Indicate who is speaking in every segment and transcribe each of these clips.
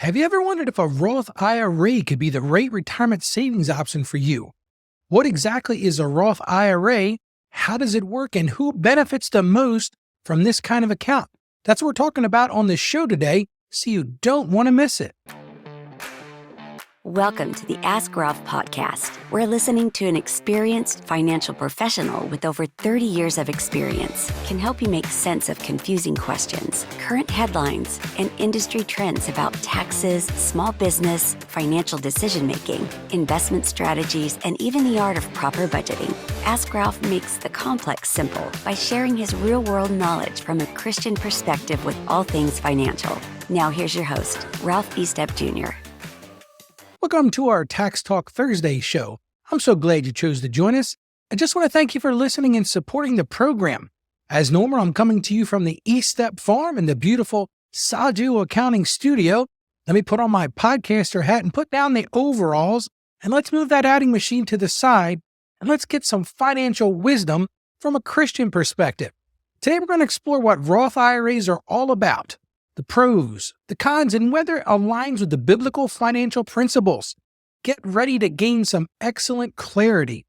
Speaker 1: Have you ever wondered if a Roth IRA could be the right retirement savings option for you? What exactly is a Roth IRA? How does it work? And who benefits the most from this kind of account? That's what we're talking about on the show today, so you don't want to miss it.
Speaker 2: Welcome to the Ask Ralph podcast. We're listening to an experienced financial professional with over 30 years of experience can help you make sense of confusing questions, current headlines, and industry trends about taxes, small business, financial decision-making, investment strategies, and even the art of proper budgeting. Ask Ralph makes the complex simple by sharing his real-world knowledge from a Christian perspective with all things financial. Now here's your host, Ralph Estep Jr.
Speaker 1: Welcome to our Tax Talk Thursday show. I'm so glad you chose to join us. I just want to thank you for listening and supporting the program. As normal, I'm coming to you from the Estep Farm in the beautiful Saju Accounting Studio. Let me put on my podcaster hat and put down the overalls, and let's move that adding machine to the side, and let's get some financial wisdom from a Christian perspective. Today, we're going to explore what Roth IRAs are all about, the pros, the cons, and whether it aligns with the biblical financial principles. Get ready to gain some excellent clarity.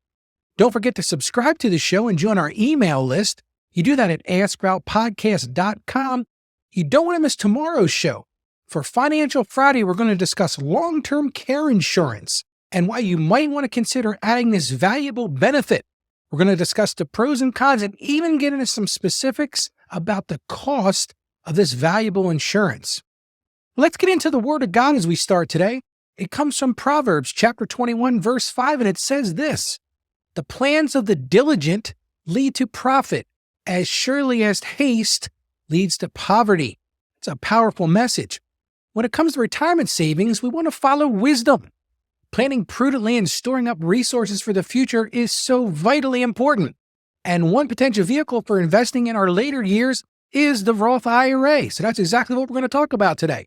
Speaker 1: Don't forget to subscribe to the show and join our email list. You do that at AskRalphPodcast.com. You don't want to miss tomorrow's show. For Financial Friday, we're going to discuss long-term care insurance and why you might want to consider adding this valuable benefit. We're going to discuss the pros and cons and even get into some specifics about the cost of this valuable insurance. Let's get into the Word of God as we start today. It comes from Proverbs chapter 21, verse 5, and it says this: "The plans of the diligent lead to profit, as surely as haste leads to poverty." It's a powerful message. When it comes to retirement savings, we want to follow wisdom. Planning prudently and storing up resources for the future is so vitally important. And one potential vehicle for investing in our later years is the Roth IRA. So that's exactly what we're going to talk about today.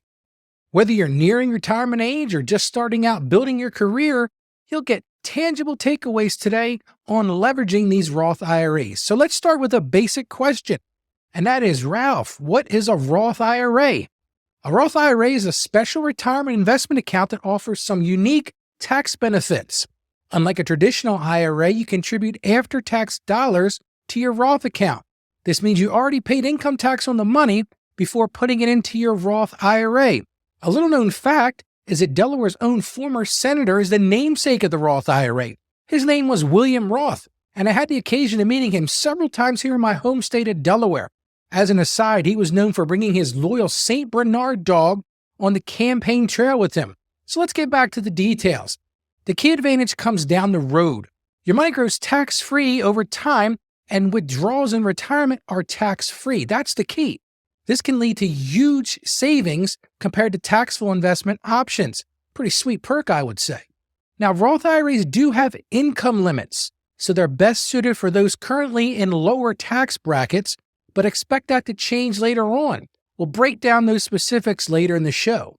Speaker 1: Whether you're nearing retirement age or just starting out building your career, you'll get tangible takeaways today on leveraging these Roth IRAs. So let's start with a basic question, and that is, Ralph, what is a Roth IRA? A Roth IRA is a special retirement investment account that offers some unique tax benefits. Unlike a traditional IRA, you contribute after-tax dollars to your Roth account. This means you already paid income tax on the money before putting it into your Roth IRA. A little known fact is that Delaware's own former senator is the namesake of the Roth IRA. His name was William Roth, and I had the occasion of meeting him several times here in my home state of Delaware. As an aside, he was known for bringing his loyal St. Bernard dog on the campaign trail with him. So let's get back to the details. The key advantage comes down the road. Your money grows tax-free over time, and withdrawals in retirement are tax-free. That's the key. This can lead to huge savings compared to taxable investment options. Pretty sweet perk, I would say. Now, Roth IRAs do have income limits, so they're best suited for those currently in lower tax brackets, but expect that to change later on. We'll break down those specifics later in the show.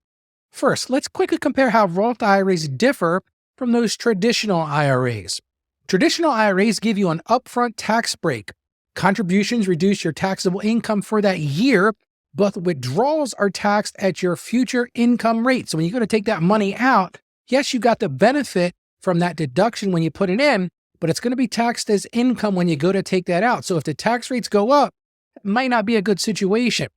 Speaker 1: First, let's quickly compare how Roth IRAs differ from those traditional IRAs. Traditional IRAs give you an upfront tax break. Contributions reduce your taxable income for that year, but withdrawals are taxed at your future income rate. So when you're going to take that money out, yes, you got the benefit from that deduction when you put it in, but it's going to be taxed as income when you go to take that out. So if the tax rates go up, it might not be a good situation.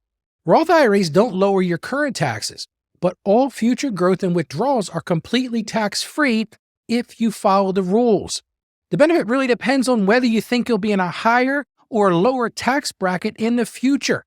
Speaker 1: Roth IRAs don't lower your current taxes, but all future growth and withdrawals are completely tax-free if you follow the rules. The benefit really depends on whether you think you'll be in a higher or lower tax bracket in the future.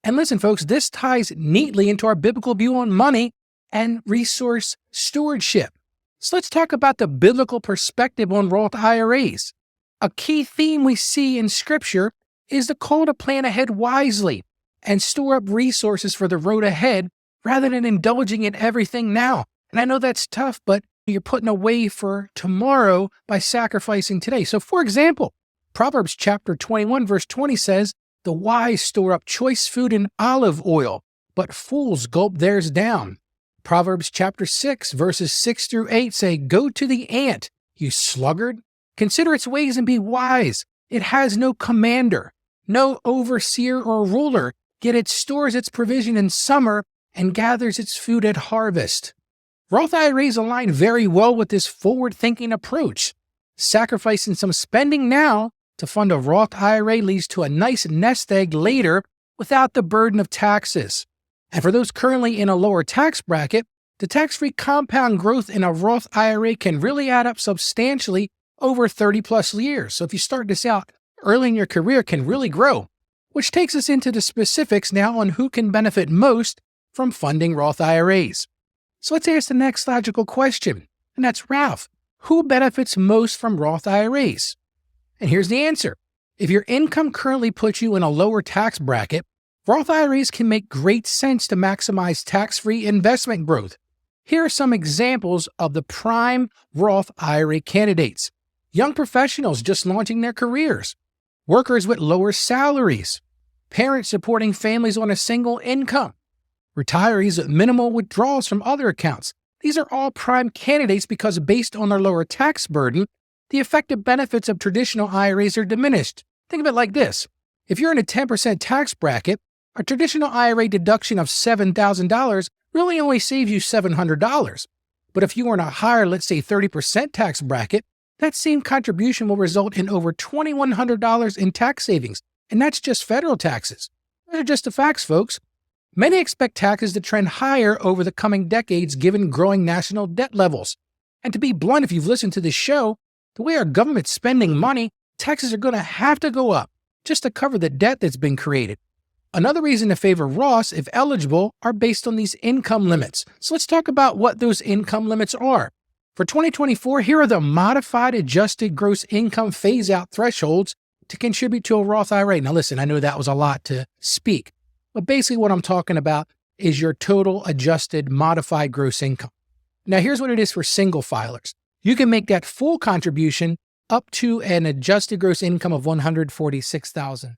Speaker 1: And listen, folks, this ties neatly into our biblical view on money and resource stewardship. So let's talk about the biblical perspective on Roth IRAs. A key theme we see in Scripture is the call to plan ahead wisely and store up resources for the road ahead rather than indulging in everything now. And I know that's tough, but you're putting away for tomorrow by sacrificing today. So for example, Proverbs chapter 21 verse 20 says, "The wise store up choice food and olive oil, but fools gulp theirs down." Proverbs chapter 6 verses 6 through 8 say, "Go to the ant, you sluggard. Consider its ways and be wise. It has no commander, no overseer or ruler, yet it stores its provision in summer and gathers its food at harvest. Roth IRAs align very well with this forward-thinking approach. Sacrificing some spending now to fund a Roth IRA leads to a nice nest egg later without the burden of taxes. And for those currently in a lower tax bracket, the tax-free compound growth in a Roth IRA can really add up substantially over 30-plus years. So if you start this out early in your career, it can really grow, which takes us into the specifics now on who can benefit most from funding Roth IRAs. So let's ask the next logical question, and that's, Ralph, who benefits most from Roth IRAs? And here's the answer. If your income currently puts you in a lower tax bracket, Roth IRAs can make great sense to maximize tax-free investment growth. Here are some examples of the prime Roth IRA candidates. Young professionals just launching their careers, workers with lower salaries, parents supporting families on a single income, retirees with minimal withdrawals from other accounts. These are all prime candidates because based on their lower tax burden, the effective benefits of traditional IRAs are diminished. Think of it like this. If you're in a 10% tax bracket, a traditional IRA deduction of $7,000 really only saves you $700. But if you are in a higher, let's say 30% tax bracket, that same contribution will result in over $2,100 in tax savings. And that's just federal taxes. Those are just the facts, folks. Many expect taxes to trend higher over the coming decades given growing national debt levels. And to be blunt, if you've listened to this show, the way our government's spending money, taxes are going to have to go up just to cover the debt that's been created. Another reason to favor Roths, if eligible, are based on these income limits. So let's talk about what those income limits are. For 2024, here are the modified adjusted gross income phase-out thresholds to contribute to a Roth IRA. Now listen, I know that was a lot to speak, but basically what I'm talking about is your total adjusted modified gross income. Now here's what it is for single filers. You can make that full contribution up to an adjusted gross income of $146,000.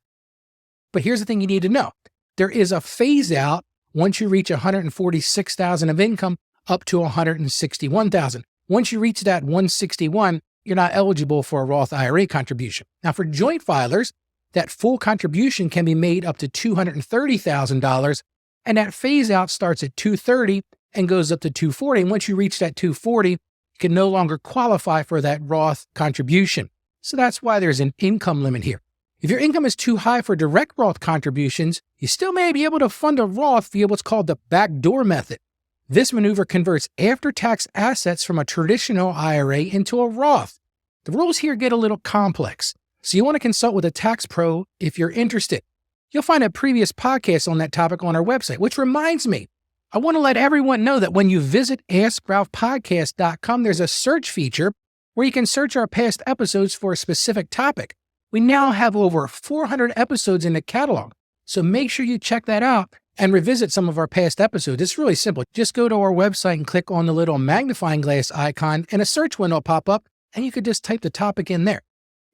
Speaker 1: But here's the thing you need to know. There is a phase out once you reach $146,000 of income up to $161,000. Once you reach that $161,000, you're not eligible for a Roth IRA contribution. Now for joint filers, that full contribution can be made up to $230,000, and that phase out starts at $230,000 and goes up to $240,000. And once you reach that $240,000, you can no longer qualify for that Roth contribution. So that's why there's an income limit here. If your income is too high for direct Roth contributions, you still may be able to fund a Roth via what's called the backdoor method. This maneuver converts after-tax assets from a traditional IRA into a Roth. The rules here get a little complex, so you want to consult with a tax pro if you're interested. You'll find a previous podcast on that topic on our website, which reminds me, I want to let everyone know that when you visit AskRalphPodcast.com, there's a search feature where you can search our past episodes for a specific topic. We now have over 400 episodes in the catalog, so make sure you check that out and revisit some of our past episodes. It's really simple. Just go to our website and click on the little magnifying glass icon, and a search window will pop up, and you could just type the topic in there.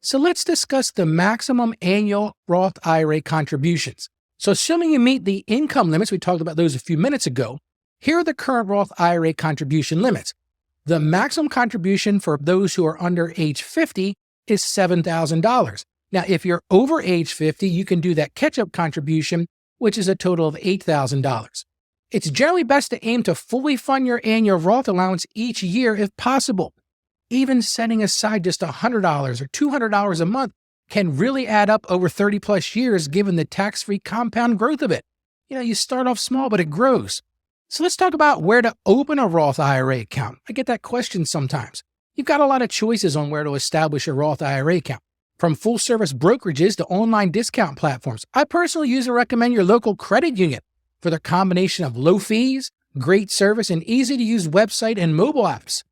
Speaker 1: So let's discuss the maximum annual Roth IRA contributions. So assuming you meet the income limits, we talked about those a few minutes ago, here are the current Roth IRA contribution limits. The maximum contribution for those who are under age 50 is $7,000. Now, if you're over age 50, you can do that catch-up contribution, which is a total of $8,000. It's generally best to aim to fully fund your annual Roth allowance each year if possible. Even setting aside just $100 or $200 a month can really add up over 30 plus years given the tax-free compound growth of it. You start off small, but it grows. So let's talk about where to open a Roth IRA account. I get that question sometimes. You've got a lot of choices on where to establish a Roth IRA account, from full-service brokerages to online discount platforms. I personally use and recommend your local credit union for their combination of low fees, great service, and easy-to-use website and mobile apps.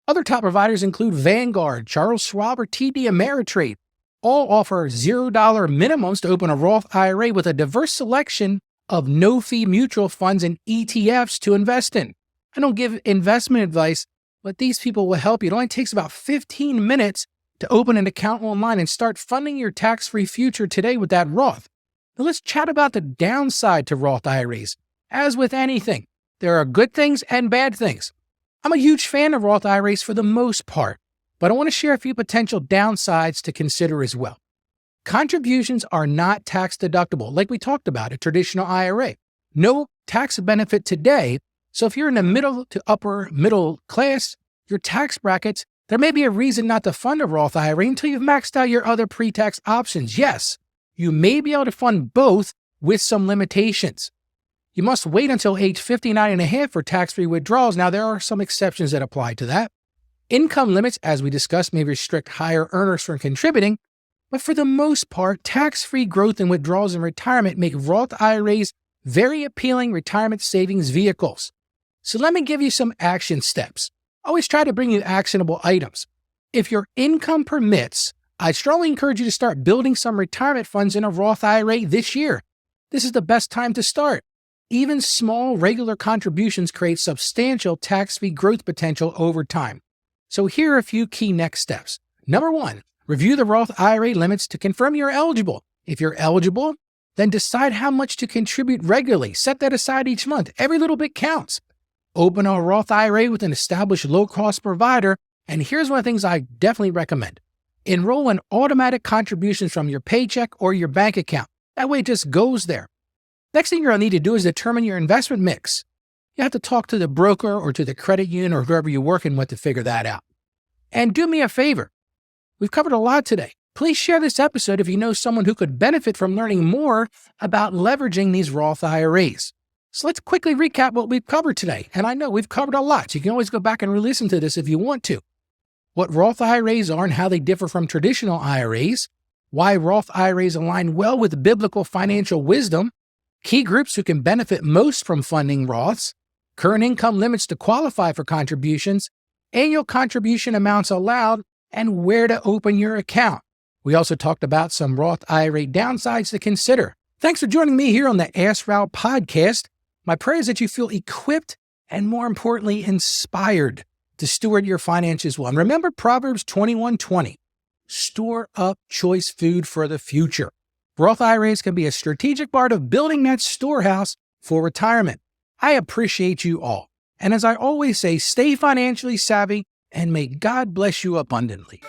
Speaker 1: Other top providers include Vanguard, Charles Schwab, or TD Ameritrade. All offer $0 minimums to open a Roth IRA with a diverse selection of no-fee mutual funds and ETFs to invest in. I don't give investment advice, but these people will help you. It only takes about 15 minutes to open an account online and start funding your tax-free future today with that Roth. Now let's chat about the downside to Roth IRAs. As with anything, there are good things and bad things. I'm a huge fan of Roth IRAs for the most part, but I want to share a few potential downsides to consider as well. Contributions are not tax deductible, like we talked about a traditional IRA. No tax benefit today. So if you're in the middle to upper middle class, your tax brackets, there may be a reason not to fund a Roth IRA until you've maxed out your other pre-tax options. Yes, you may be able to fund both with some limitations. You must wait until age 59 and a half for tax-free withdrawals. Now, there are some exceptions that apply to that. Income limits, as we discussed, may restrict higher earners from contributing, but for the most part, tax-free growth and withdrawals in retirement make Roth IRAs very appealing retirement savings vehicles. So let me give you some action steps. I always try to bring you actionable items. If your income permits, I strongly encourage you to start building some retirement funds in a Roth IRA this year. This is the best time to start. Even small, regular contributions create substantial tax-free growth potential over time. So here are a few key next steps. Number 1, review the Roth IRA limits to confirm you're eligible. If you're eligible, then decide how much to contribute regularly. Set that aside each month. Every little bit counts. Open a Roth IRA with an established low-cost provider, and here's one of the things I definitely recommend. Enroll in automatic contributions from your paycheck or your bank account. That way it just goes there. Next thing you're going to need to do is determine your investment mix. You have to talk to the broker or to the credit union or whoever you're working with to figure that out. And do me a favor. We've covered a lot today. Please share this episode if you know someone who could benefit from learning more about leveraging these Roth IRAs. So let's quickly recap what we've covered today. And I know we've covered a lot. So you can always go back and re-listen to this if you want to. What Roth IRAs are and how they differ from traditional IRAs. Why Roth IRAs align well with biblical financial wisdom. Key groups who can benefit most from funding Roths, current income limits to qualify for contributions, annual contribution amounts allowed, and where to open your account. We also talked about some Roth IRA downsides to consider. Thanks for joining me here on the Ask Ralph podcast. My prayer is that you feel equipped and, more importantly, inspired to steward your finances well. And remember Proverbs 21:20, store up choice food for the future. Roth IRAs can be a strategic part of building that storehouse for retirement. I appreciate you all. And as I always say, stay financially savvy and may God bless you abundantly.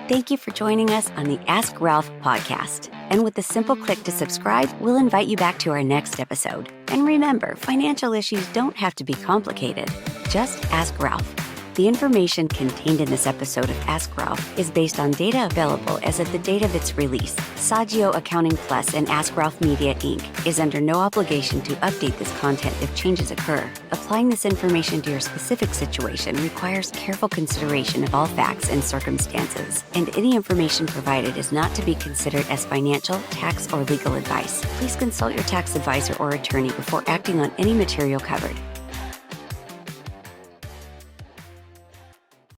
Speaker 2: Thank you for joining us on the Ask Ralph podcast. And with a simple click to subscribe, we'll invite you back to our next episode. And remember, financial issues don't have to be complicated. Just ask Ralph. The information contained in this episode of Ask Ralph is based on data available as of the date of its release. Saggio Accounting Plus and Ask Ralph Media, Inc. is under no obligation to update this content if changes occur. Applying this information to your specific situation requires careful consideration of all facts and circumstances, and any information provided is not to be considered as financial, tax, or legal advice. Please consult your tax advisor or attorney before acting on any material covered.